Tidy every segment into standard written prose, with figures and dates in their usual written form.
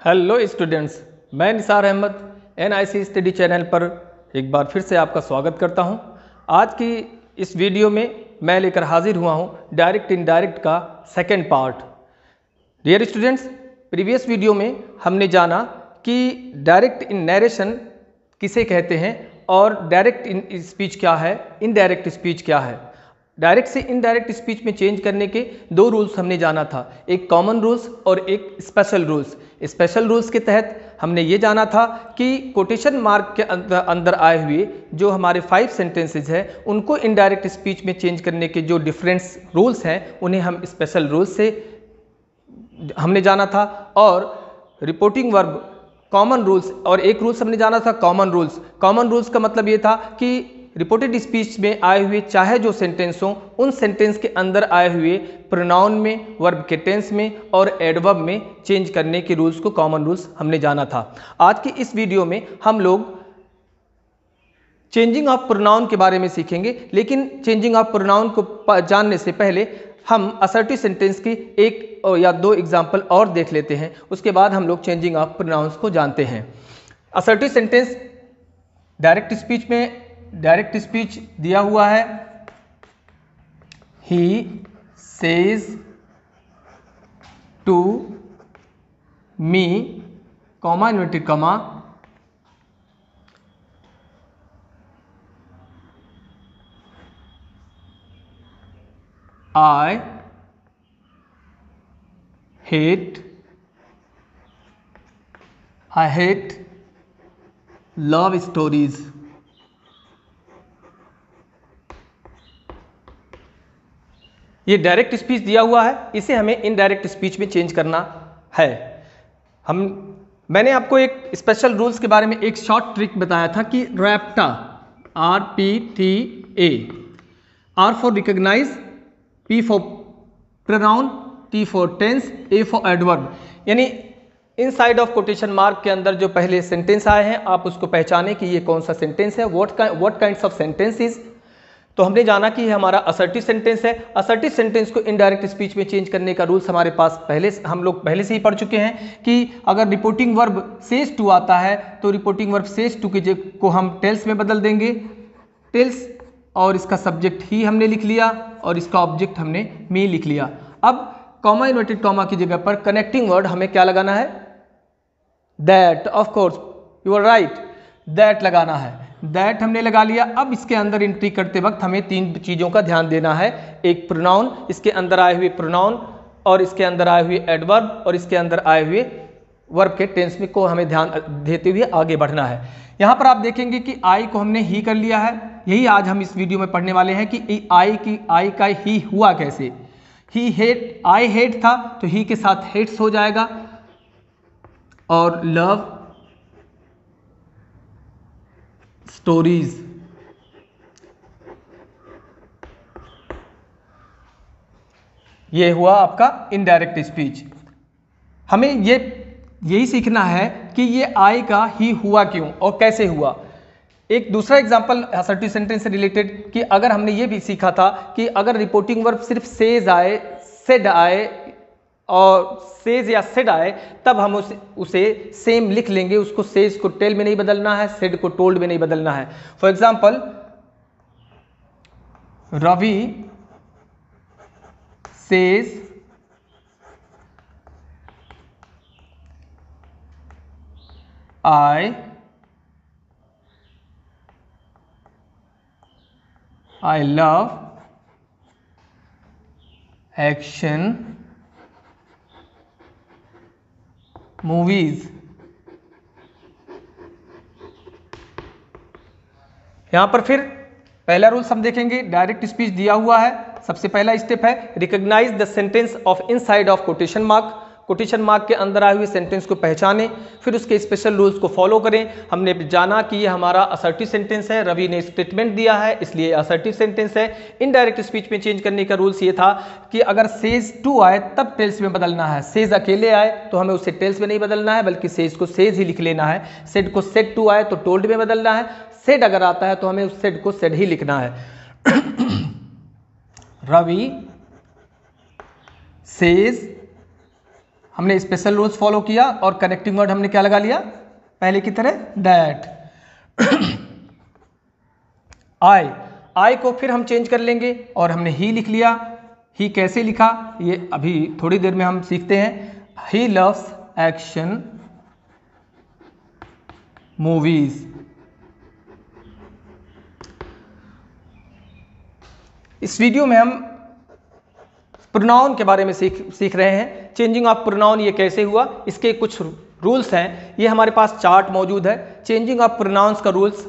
Hello students, मैं Nisar Ahmad NIC study channel पर एक बार फिर से आपका स्वागत करता हूं। आज की इस वीडियो में मैं लेकर हाजिर हुआ हूं डायरेक्ट इनडायरेक्ट का second part. Dear students, previous video में हमने जाना कि डायरेक्ट इन नरेशन किसे कहते हैं और डायरेक्ट इन स्पीच क्या है, इनडायरेक्ट स्पीच क्या है। डायरेक्ट से इनडायरेक्ट स्पीच में चेंज करने के दो रूल्स हमने जाना था, एक कॉमन रूल्स और एक स्पेशल रूल्स। स्पेशल रूल्स के तहत हमने ये जाना था कि कोटेशन मार्क के अंदर आए हुए जो हमारे 5 सेंटेंसेज हैं उनको इनडायरेक्ट स्पीच में चेंज करने के जो डिफरेंस रूल्स हैं उन्हें हम स्पेशल रूल्स से हमने जाना था। और रिपोर्टिंग वर्ब कॉमन रूल्स और एक रूल्स हमने जाना था कॉमन रूल्स। कॉमन रूल्स का मतलब ये था कि रिपोर्टेड स्पीच में आए हुए चाहे जो सेंटेंस हों उन सेंटेंस के अंदर आए हुए प्रोनाउन में, वर्ब के टेंस में और एडवर्ब में चेंज करने के रूल्स को कॉमन रूल्स हमने जाना था। आज की इस वीडियो में हम लोग चेंजिंग ऑफ प्रोनाउन के बारे में सीखेंगे, लेकिन चेंजिंग ऑफ प्रोनाउन को जानने से पहले हम असर्टिव सेंटेंस की एक या दो एग्जाम्पल और देख लेते हैं, उसके बाद हम लोग चेंजिंग ऑफ प्रोनाउंस को जानते हैं। असर्टिव सेंटेंस डायरेक्ट स्पीच दिया हुआ है, he says to me, comma inverted comma, I hate love stories। ये डायरेक्ट स्पीच दिया हुआ है, इसे हमें इनडायरेक्ट स्पीच में चेंज करना है। मैंने आपको एक स्पेशल रूल्स के बारे में एक शॉर्ट ट्रिक बताया था कि रैप्टा, RPTA, R for recognize, P for pronoun, T for tense, A for adverb. यानी इनसाइड ऑफ कोटेशन मार्क के अंदर जो पहले सेंटेंस आए हैं आप उसको पहचाने कि ये कौन सा सेंटेंस है, व्हाट काइंड्स ऑफ सेंटेंसेस। तो हमने जाना कि ये हमारा असर्टिव सेंटेंस है। असर्टिव सेंटेंस को इनडायरेक्ट स्पीच में चेंज करने का रूल्स हमारे पास हम लोग पहले से ही पढ़ चुके हैं कि अगर रिपोर्टिंग वर्ब सेज टू आता है तो रिपोर्टिंग वर्ब सेज टू को हम टेल्स में बदल देंगे। टेल्स और इसका सब्जेक्ट ही हमने लिख लिया और इसका ऑब्जेक्ट हमने मी लिख लिया। अब कॉमा इन्वर्टेड कॉमा की जगह पर कनेक्टिंग वर्ड हमें क्या लगाना है, that. Of course you are right, that लगाना है। दैट हमने लगा लिया। अब इसके अंदर एंट्री करते वक्त हमें 3 चीज़ों का ध्यान देना है, एक प्रोनाउन, इसके अंदर आए हुए प्रोनाउन और इसके अंदर आए हुए एडवर्ब और इसके अंदर आए हुए वर्ब के टेंस में को हमें ध्यान देते हुए आगे बढ़ना है। यहाँ पर आप देखेंगे कि आई को हमने ही कर लिया है। यही आज हम इस वीडियो में पढ़ने वाले हैं कि आई का ही हुआ कैसे। आई हेट था तो ही के साथ हेट्स हो जाएगा और लव स्टोरीज। ये हुआ आपका इनडायरेक्ट स्पीच। हमें यही सीखना है कि ये आई का ही हुआ क्यों और कैसे हुआ। एक दूसरा एग्जांपल असर्टिव सेंटेंस से रिलेटेड कि अगर हमने ये भी सीखा था कि अगर रिपोर्टिंग वर्ब सिर्फ सेज आए, सेड आए और सेज या सेड आए तब हम उसे सेम लिख लेंगे। उसको सेज को टेल में नहीं बदलना है, सेड को टोल्ड में नहीं बदलना है। For example, Ravi says I love action movies। यहां पर फिर पहला रूल्स हम देखेंगे, डायरेक्ट स्पीच दिया हुआ है। सबसे पहला स्टेप है recognise the sentence of inside of quotation mark. Quotation mark के अंदर आए हुए सेंटेंस को पहचानें, फिर उसके स्पेशल रूल्स को फॉलो करें। हमने जाना कि ये हमारा असर्टिव सेंटेंस है, रवि ने स्टेटमेंट दिया है इसलिए असर्टिव सेंटेंस है। इनडायरेक्ट स्पीच में चेंज करने का रूल्स ये था कि अगर सेज टू आए तब टेल्स में बदलना है। सेज अकेले आए तो हमें उसे टेल्स में नहीं बदलना है बल्कि सेज को सेज ही लिख लेना है। सेड को सेड टू आए तो टोल्ड में बदलना है। सेड अगर आता है तो हमें उस सेड को सेड ही लिखना है। रवि सेज हमने स्पेशल रूल्स फॉलो किया और कनेक्टिंग वर्ड हमने क्या लगा लिया पहले की तरह दैट। आई को फिर हम चेंज कर लेंगे और हमने ही लिख लिया। ही कैसे लिखा ये अभी थोड़ी देर में हम सीखते हैं। He loves action movies. इस वीडियो में हम प्रोनाउन के बारे में सीख रहे हैं। चेंजिंग ऑफ प्रोनाउन ये कैसे हुआ, इसके कुछ रूल्स हैं। ये हमारे पास चार्ट मौजूद है। चेंजिंग ऑफ प्रोनाउंस का रूल्स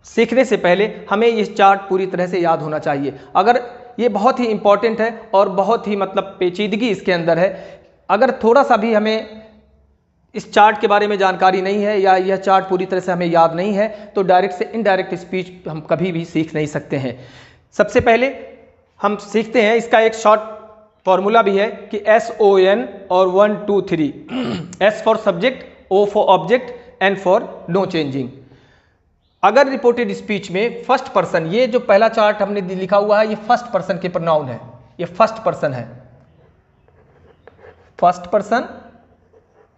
सीखने से पहले हमें ये चार्ट पूरी तरह से याद होना चाहिए। अगर ये बहुत ही इंपॉर्टेंट है और बहुत ही मतलब पेचीदगी इसके अंदर है। अगर थोड़ा सा भी हमें इस चार्ट के बारे में जानकारी नहीं है या यह चार्ट पूरी तरह से हमें याद नहीं है तो डायरेक्ट से इनडायरेक्ट स्पीच हम कभी भी सीख नहीं सकते हैं। सबसे पहले हम सीखते हैं, इसका एक शॉर्ट फॉर्मूला भी है कि SON और 1 2 3। S for subject, O for object, N for no changing. अगर रिपोर्टेड स्पीच में फर्स्ट पर्सन, ये जो पहला चार्ट हमने लिखा हुआ है ये फर्स्ट पर्सन के प्रोनाउन है। ये फर्स्ट पर्सन है, first person,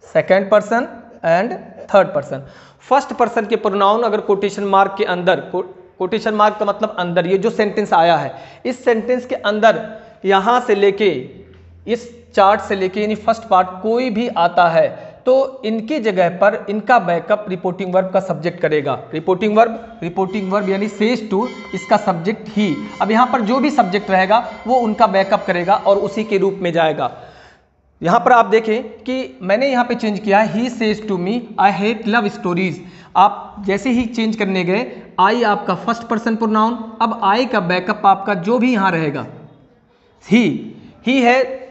second person and third person. First person के प्रोनाउन अगर कोटेशन मार्क के अंदर, कोटेशन मार्क का मतलब अंदर, ये जो सेंटेंस आया है इस सेंटेंस के अंदर यहां से लेके इस चार्ट से लेके यानी फर्स्ट पार्ट कोई भी आता है तो इनकी जगह पर इनका बैकअप रिपोर्टिंग वर्ब का सब्जेक्ट करेगा। रिपोर्टिंग वर्ब यानी सेज टू, इसका सब्जेक्ट ही। अब यहां पर जो भी सब्जेक्ट रहेगा वो उनका बैकअप करेगा और उसी के रूप में जाएगा। यहां पर आप देखें कि मैंने यहां पे चेंज किया है, he says to me I hate love stories. आप जैसे ही चेंज करने गए, आई आपका फर्स्ट पर्सन प्रोनाउन, अब आई का बैकअप आपका जो भी यहां रहेगा ही है।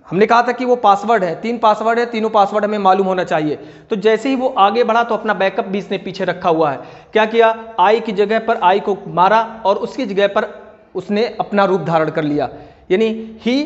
हमने कहा था कि वो पासवर्ड है, 3 पासवर्ड है, तीनों पासवर्ड हमें मालूम होना चाहिए। तो जैसे ही वो आगे बढ़ा तो अपना बैकअप भी इसने पीछे रखा हुआ है। क्या किया, आई की जगह पर आई को मारा और उसकी जगह पर उसने अपना रूप धारण कर लिया। यानी ही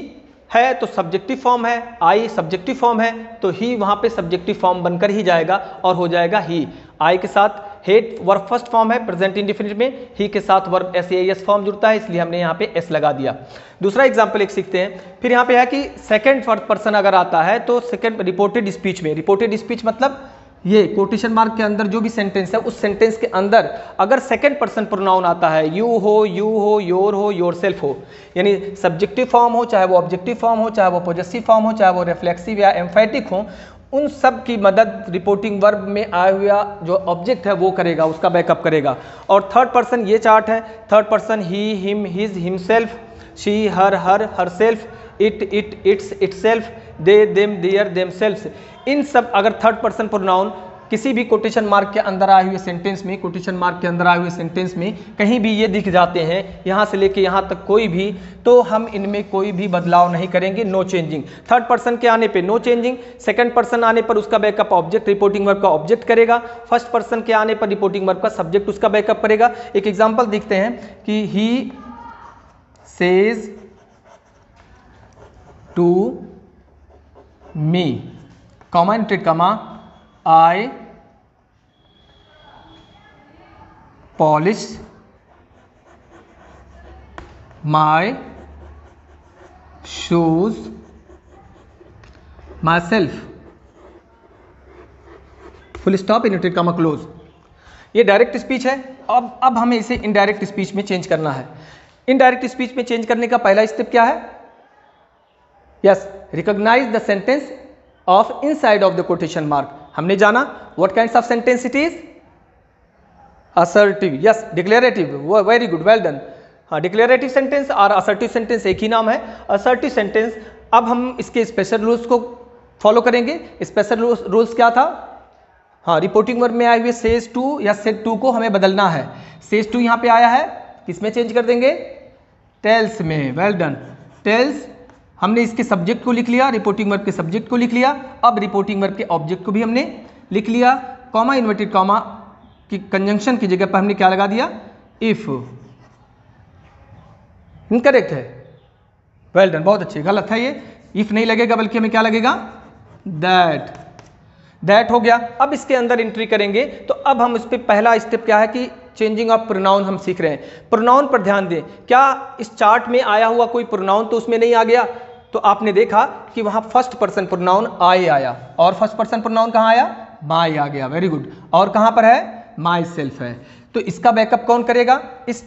है तो सब्जेक्टिव फॉर्म है, आई सब्जेक्टिव फॉर्म है तो ही वहां पे सब्जेक्टिव फॉर्म बनकर ही जाएगा और हो जाएगा ही। आई के साथ हेट वर्ब फर्स्ट फॉर्म है प्रेजेंट इंडेफिनिट में, ही के साथ वर्ब SAES फॉर्म जुड़ता है इसलिए हमने यहाँ पे S लगा दिया। दूसरा एग्जांपल एक सीखते हैं। फिर यहाँ पे है कि सेकंड पर्सन अगर आता है तो सेकंड रिपोर्टेड स्पीच में, रिपोर्टेड स्पीच मतलब ये कोटेशन मार्क के अंदर जो भी सेंटेंस है उस सेंटेंस के अंदर अगर सेकंड पर्सन प्रोनाउन आता है, यू हो, योर हो, योरसेल्फ हो, यानी सब्जेक्टिव फॉर्म हो, चाहे वो ऑब्जेक्टिव फॉर्म हो, चाहे वो पॉजेसिव फॉर्म हो, चाहे वो रिफ्लेक्सिव या एम्फेटिक हो, उन सब की मदद रिपोर्टिंग वर्ब में आया हुआ जो ऑब्जेक्ट है वो करेगा, उसका बैकअप करेगा। और थर्ड पर्सन ये चार्ट है। Third person he, him, his, himself, she, her, herself, it, its, itself, they, them, their, themselves. इन सब अगर थर्ड पर्सन प्रोनाउन किसी भी कोटेशन मार्क के अंदर आए हुए सेंटेंस में, कोटेशन मार्क के अंदर आए हुए सेंटेंस में कहीं भी ये दिख जाते हैं, यहाँ से लेके यहाँ तक कोई भी, तो हम इनमें कोई भी बदलाव नहीं करेंगे, नो चेंजिंग। थर्ड पर्सन के आने पे नो चेंजिंग, सेकंड पर्सन आने पर उसका बैकअप ऑब्जेक्ट रिपोर्टिंग वर्ब का ऑब्जेक्ट करेगा, फर्स्ट पर्सन के आने पर रिपोर्टिंग वर्ब का सब्जेक्ट उसका बैकअप करेगा। एक एग्जाम्पल देखते हैं कि he says to me, comma inverted comma, I polish my shoes myself, full stop, inverted comma, close. ये डायरेक्ट स्पीच है। अब हमें इसे इनडायरेक्ट स्पीच में चेंज करना है। इनडायरेक्ट स्पीच में चेंज करने का पहला स्टेप क्या है? Yes, recognise the sentence of inside of the quotation mark. हमने जाना what kinds of sentence it is, assertive, yes, declarative, very good, well done. हाँ, डिक्लेरेटिव सेंटेंस और असर्टिव सेंटेंस एक ही नाम है, असर्टिव सेंटेंस। अब हम इसके स्पेशल रूल्स को फॉलो करेंगे। स्पेशल रूल्स क्या था? हाँ, रिपोर्टिंग वर्ब में आए हुए सेज टू या सेड टू को हमें बदलना है। सेज टू यहाँ पे आया है, किसमें चेंज कर देंगे? टेल्स में, वेल डन। टेल्स, हमने इसके सब्जेक्ट को लिख लिया, रिपोर्टिंग वर्ब के सब्जेक्ट को लिख लिया। अब रिपोर्टिंग वर्ब के ऑब्जेक्ट को भी हमने लिख लिया। कॉमा इन्वर्टेड कॉमा की कंजंक्शन की जगह पर हमने क्या लगा दिया? इफ। इनकरेक्ट है, वेल डन, बहुत अच्छे। गलत है ये, इफ नहीं लगेगा बल्कि हमें क्या लगेगा? दैट। दैट हो गया। अब इसके अंदर एंट्री करेंगे तो अब हम इस पे पहला स्टेप क्या है कि चेंजिंग ऑफ प्रोनाउन हम सीख रहे हैं। प्रोनाउन पर ध्यान दें। क्या इस चार्ट में आया हुआ कोई प्रोनाउन तो उसमें नहीं आ गया? तो आपने देखा कि वहां फर्स्ट पर्सन प्रोनाउन आई आया और फर्स्ट पर्सन प्रोनाउन कहाँ आया, माई आ गया, वेरी गुड। और कहाँ पर है, माई सेल्फ है। तो इसका बैकअप कौन करेगा, इस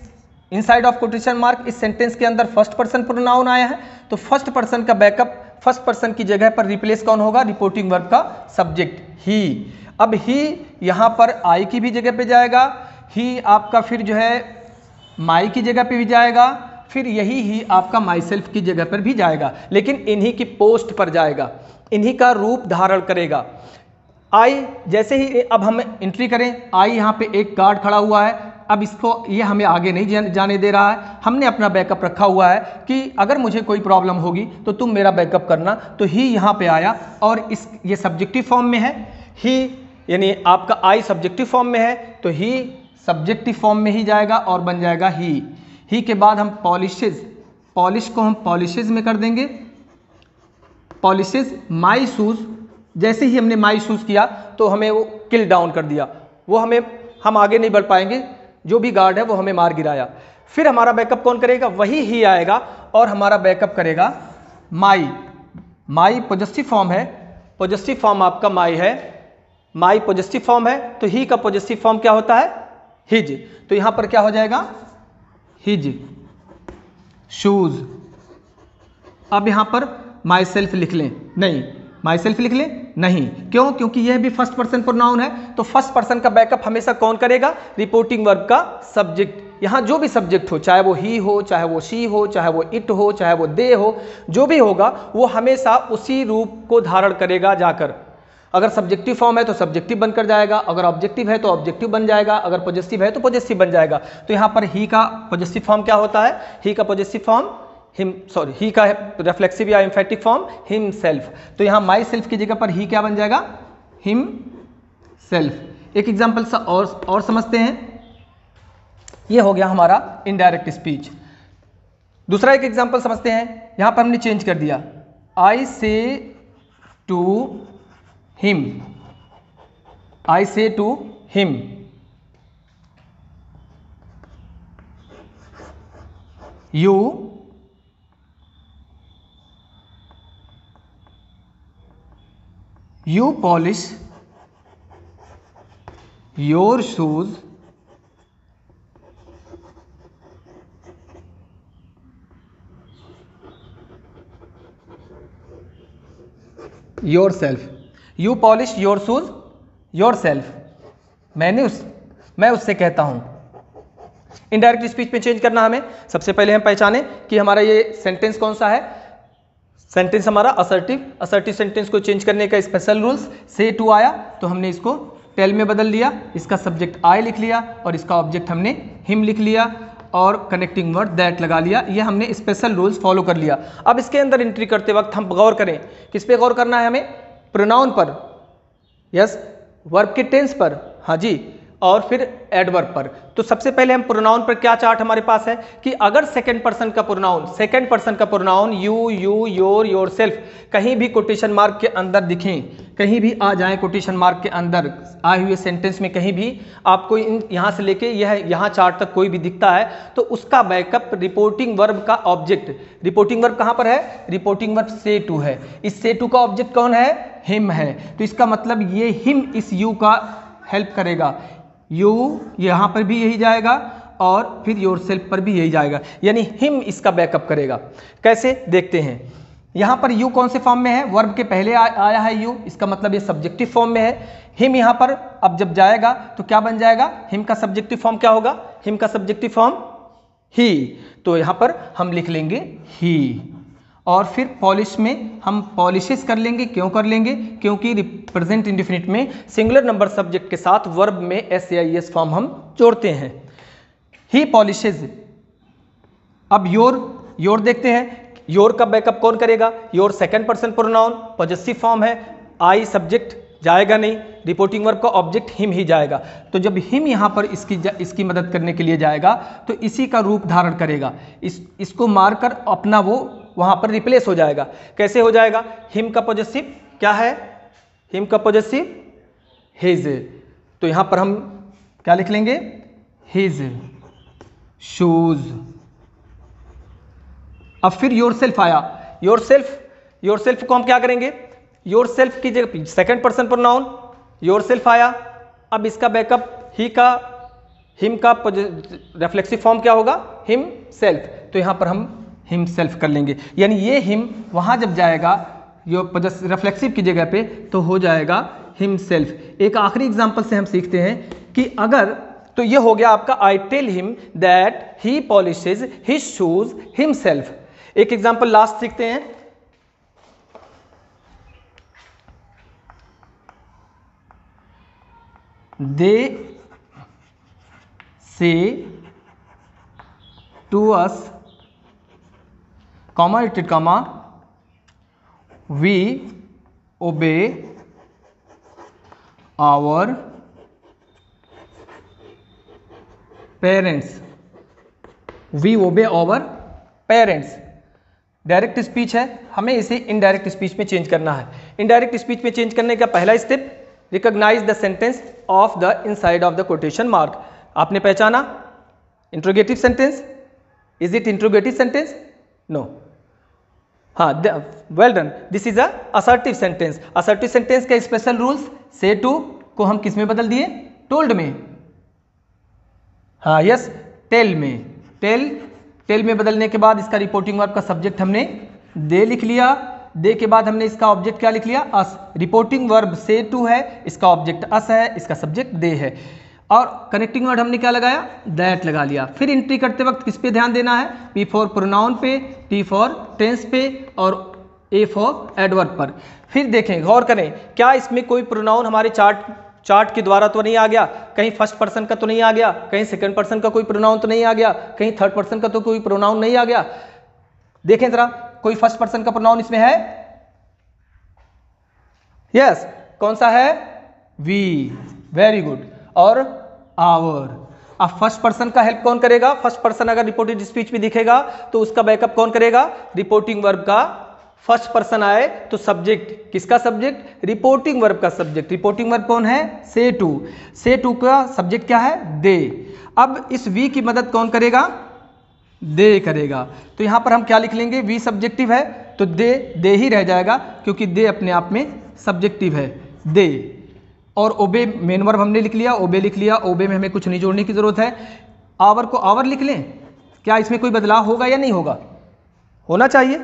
इनसाइड ऑफ कोटेशन मार्क इस सेंटेंस के अंदर फर्स्ट पर्सन प्रोनाउन आया है, तो फर्स्ट पर्सन का बैकअप फर्स्ट पर्सन की जगह पर रिप्लेस कौन होगा, रिपोर्टिंग वर्ब का सब्जेक्ट ही। अब ही यहां पर आई की भी जगह पे जाएगा, ही आपका फिर जो है माई की जगह पे भी जाएगा, फिर यही ही आपका माई सेल्फ की जगह पर भी जाएगा, लेकिन इन्हीं की पोस्ट पर जाएगा, इन्हीं का रूप धारण करेगा। आई जैसे ही अब हम एंट्री करें, आई यहाँ पे एक गार्ड खड़ा हुआ है, अब इसको ये हमें आगे नहीं जाने दे रहा है, हमने अपना बैकअप रखा हुआ है कि अगर मुझे कोई प्रॉब्लम होगी तो तुम मेरा बैकअप करना। तो ही यहाँ पे आया और इस ये सब्जेक्टिव फॉर्म में है, ही यानी आपका आई सब्जेक्टिव फॉर्म में है, तो ही सब्जेक्टिव फॉर्म में ही जाएगा और बन जाएगा ही के बाद हम पॉलिशेज, पॉलिश को हम पॉलिशेज में कर देंगे, पॉलिशेज माई शूज। जैसे ही हमने माई शूज किया तो हमें वो किल डाउन कर दिया, वो हम आगे नहीं बढ़ पाएंगे, जो भी गार्ड है वो हमें मार गिराया। फिर हमारा बैकअप कौन करेगा, वही ही आएगा और हमारा बैकअप करेगा माई। माई पॉजेसिव फॉर्म है, पॉजेसिव फॉर्म आपका माई है, माई पॉजेसिव फॉर्म है, तो ही का पॉजेसिव फॉर्म क्या होता है, हिज। तो यहां पर क्या हो जाएगा, हिज शूज। अब यहां पर माई सेल्फ लिख लें, नहीं माई सेल्फ लिख लें, नहीं, क्यों, क्योंकि यह भी फर्स्ट पर्सन प्रोनाउन है, तो फर्स्ट पर्सन का बैकअप हमेशा कौन करेगा, रिपोर्टिंग वर्ब का सब्जेक्ट। यहां जो भी सब्जेक्ट हो, चाहे वो ही हो, चाहे वो शी हो, चाहे वो इट हो, चाहे वो दे हो, जो भी होगा वो हमेशा उसी रूप को धारण करेगा जाकर। अगर सब्जेक्टिव फॉर्म है तो सब्जेक्टिव बनकर जाएगा, अगर ऑब्जेक्टिव है तो ऑब्जेक्टिव बन जाएगा, अगर पॉजेसिव है तो पॉजेसिव बन जाएगा। तो यहां पर ही का पॉजेसिव फॉर्म क्या होता है, ही का पॉजेसिव फॉर्म ही का रिफ्लेक्सिव या एम्फेटिक फॉर्म हिम सेल्फ। तो यहां माई सेल्फ की जगह पर ही क्या बन जाएगा, हिम सेल्फ। एक एग्जांपल सा और समझते हैं, ये हो गया हमारा इनडायरेक्ट स्पीच। दूसरा एक एग्जांपल समझते हैं, यहां पर हमने चेंज कर दिया, आई say to him, I say to him, you polish your shoes yourself, you polish your shoes yourself। मैं उससे कहता हूं। इनडायरेक्ट स्पीच में चेंज करना हमें, सबसे पहले हम पहचाने कि हमारा ये सेंटेंस कौन सा है, सेंटेंस हमारा असर्टिव। असर्टिव सेंटेंस को चेंज करने का स्पेशल रूल्स, से टू आया तो हमने इसको टेल में बदल दिया, इसका सब्जेक्ट आई लिख लिया और इसका ऑब्जेक्ट हमने हिम लिख लिया और कनेक्टिंग वर्ड दैट लगा लिया। ये हमने स्पेशल रूल्स फॉलो कर लिया। अब इसके अंदर एंट्री करते वक्त हम गौर करें, किस पे गौर करना है हमें, प्रोनाउन पर, यस, वर्ब के टेंस पर, हाँ जी, और फिर एडवर्ब पर। तो सबसे पहले हम प्रोनाउन पर क्या चार्ट हमारे पास है कि अगर सेकंड पर्सन का प्रोनाउन यू, योर, योरसेल्फ कहीं भी कोटेशन मार्क के अंदर दिखें, कहीं भी आ जाए कोटेशन मार्क के अंदर आए हुए सेंटेंस में, कहीं भी आपको यहां से लेके यहां चार्ट तक कोई भी दिखता है तो उसका बैकअप रिपोर्टिंग वर्ब का ऑब्जेक्ट, रिपोर्टिंग वर्ब कहां पर है, रिपोर्टिंग वर्ब से टू है। इस से टू का ऑब्जेक्ट कौन है, हिम है। तो इसका मतलब ये हिम इस यू का हेल्प करेगा, यू यहां पर भी यही जाएगा और फिर योरसेल्फ पर भी यही जाएगा, यानी हिम इसका बैकअप करेगा। कैसे देखते हैं, यहां पर यू कौन से फॉर्म में है, वर्ब के पहले आया है यू, इसका मतलब ये सब्जेक्टिव फॉर्म में है। हिम यहां पर अब जब जाएगा तो क्या बन जाएगा, हिम का सब्जेक्टिव फॉर्म क्या होगा, हिम का सब्जेक्टिव फॉर्म ही। तो यहां पर हम लिख लेंगे ही और फिर पॉलिश में हम पॉलिशेस कर लेंगे। क्यों कर लेंगे, क्योंकि प्रेजेंट इंडेफिनिट में सिंगुलर नंबर सब्जेक्ट के साथ वर्ब में एस या एस फॉर्म हम जोड़ते हैं। ही पॉलिशेज। अब योर देखते हैं, योर का बैकअप कौन करेगा, your second person pronoun, possessive form है, आई सब्जेक्ट जाएगा नहीं, रिपोर्टिंग वर्ब का ऑब्जेक्ट हिम ही जाएगा। तो जब हिम यहां पर इसकी मदद करने के लिए जाएगा तो इसी का रूप धारण करेगा, इसको मारकर अपना वो वहां पर रिप्लेस हो जाएगा। कैसे हो जाएगा, हिम का पॉजेसिव क्या है, हिम का पॉजेसिव हिज। तो यहां पर हम क्या लिख लेंगे, हिज शूज। अब फिर योरसेल्फ आया, योरसेल्फ को हम क्या करेंगे, योरसेल्फ की जगह सेकंड पर्सन प्रोनाउन योरसेल्फ आया। अब इसका बैकअप ही का हिम का रिफ्लेक्सिव फॉर्म क्या होगा, हिमसेल्फ, तो यहां पर हम हिमसेल्फ कर लेंगे, यानी ये हिम वहां जब जाएगा यो रिफ्लेक्सिव की जगह पे तो हो जाएगा हिमसेल्फ। एक आखिरी एग्जांपल से हम सीखते हैं कि अगर, तो ये हो गया आपका I tell him that he polishes his shoes himself. एक एग्जांपल लास्ट सीखते हैं, they say to us comma repeated comma we obey our parents, we obey our parents। Direct speech है, हमें इसे इनडायरेक्ट स्पीच में चेंज करना है। Indirect speech में चेंज करने का पहला step, recognise the sentence of the inside of the quotation mark. आपने पहचाना interrogative sentence, is it interrogative sentence, no, हाँ, well done, this is a assertive sentence. Assertive sentence के स्पेशल रूल्स, से टू को हम किस में बदल दिए, टोल्ड में, हाँ यस, टेल में, टेल में बदलने के बाद इसका रिपोर्टिंग वर्ब का सब्जेक्ट हमने दे लिख लिया, दे के बाद हमने इसका ऑब्जेक्ट क्या लिख लिया, अस। रिपोर्टिंग वर्ब से टू है, इसका ऑब्जेक्ट अस है, इसका सब्जेक्ट दे है, और कनेक्टिंग वर्ड हमने क्या लगाया, दैट लगा लिया। फिर एंट्री करते वक्त किस पे ध्यान देना है, पी फॉर प्रोनाउन पे, टी फॉर टेंस पे, और ए फॉर एडवर्ब पर। फिर देखें, गौर करें, क्या इसमें कोई प्रोनाउन हमारे चार्ट के द्वारा तो नहीं आ गया, कहीं फर्स्ट पर्सन का तो नहीं आ गया, कहीं सेकंड पर्सन का कोई प्रोनाउन तो नहीं आ गया, कहीं थर्ड पर्सन का तो कोई प्रोनाउन नहीं आ गया। देखें जरा, कोई फर्स्ट पर्सन का प्रोनाउन इसमें है, यस, कौन सा है, वी, वेरी गुड, और आवर। अब फर्स्ट पर्सन का हेल्प कौन करेगा, फर्स्ट पर्सन अगर रिपोर्टेड स्पीच में दिखेगा तो उसका बैकअप कौन करेगा, रिपोर्टिंग वर्ब का फर्स्ट पर्सन आए तो सब्जेक्ट, किसका सब्जेक्ट, रिपोर्टिंग वर्ब का सब्जेक्ट। रिपोर्टिंग वर्ब कौन है, से टू का सब्जेक्ट क्या है, दे। अब इस वी की मदद कौन करेगा, दे करेगा, तो यहां पर हम क्या लिख लेंगे, वी सब्जेक्टिव है तो दे ही रह जाएगा, क्योंकि दे अपने आप में सब्जेक्टिव है, दे। और ओबे मेन वर्ब हमने लिख लिया, ओबे लिख लिया, ओबे में हमें कुछ नहीं जोड़ने की जरूरत है। आवर को आवर लिख लें, क्या इसमें कोई बदलाव होगा या नहीं होगा, होना चाहिए,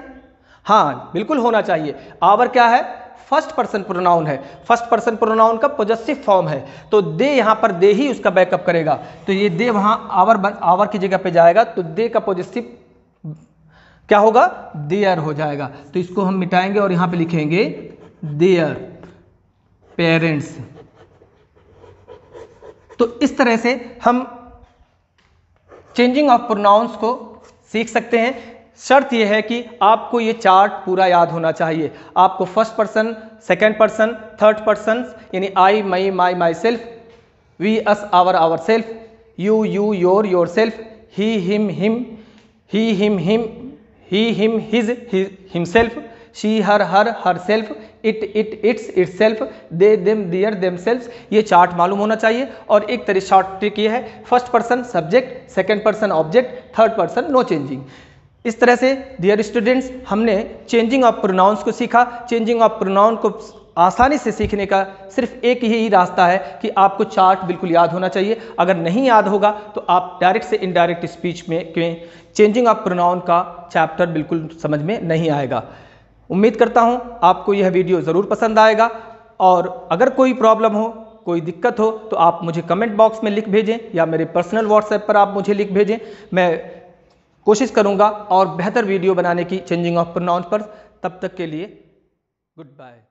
हाँ बिल्कुल होना चाहिए। आवर क्या है, फर्स्ट पर्सन प्रोनाउन है, फर्स्ट पर्सन प्रोनाउन का पॉजेसिव फॉर्म है, तो दे यहां पर दे ही उसका बैकअप करेगा, तो ये दे वहां आवर की जगह पे जाएगा, तो दे का पॉजेसिव क्या होगा, देयर हो जाएगा। तो इसको हम मिटाएंगे और यहां पे लिखेंगे देयर पेरेंट्स। तो इस तरह से हम चेंजिंग ऑफ प्रोनाउंस को सीख सकते हैं। शर्त यह है कि आपको ये चार्ट पूरा याद होना चाहिए। आपको first person, second person, third person, यानी I, me, my, myself, we, us, our, ourselves, you, your, yourself, he, him, him, his, himself, she, herself, itself, they, them, their, themselves. ये chart मालूम होना चाहिए। और एक तरह short trick ये है, first person subject, second person object, third person no changing. इस तरह से डियर स्टूडेंट्स हमने चेंजिंग ऑफ प्रोनाउंस को सीखा। चेंजिंग ऑफ प्रोनाउन को आसानी से सीखने का सिर्फ एक ही रास्ता है कि आपको चार्ट बिल्कुल याद होना चाहिए। अगर नहीं याद होगा तो आप डायरेक्ट से इनडायरेक्ट स्पीच में चेंजिंग ऑफ प्रोनाउन का चैप्टर बिल्कुल समझ में नहीं आएगा। उम्मीद करता हूं आपको यह वीडियो ज़रूर पसंद आएगा, और अगर कोई प्रॉब्लम हो, कोई दिक्कत हो तो आप मुझे कमेंट बॉक्स में लिख भेजें या मेरे पर्सनल व्हाट्सएप पर आप मुझे लिख भेजें। मैं कोशिश करूंगा और बेहतर वीडियो बनाने की चेंजिंग ऑफ प्रोनाउंस पर। तब तक के लिए गुड बाय।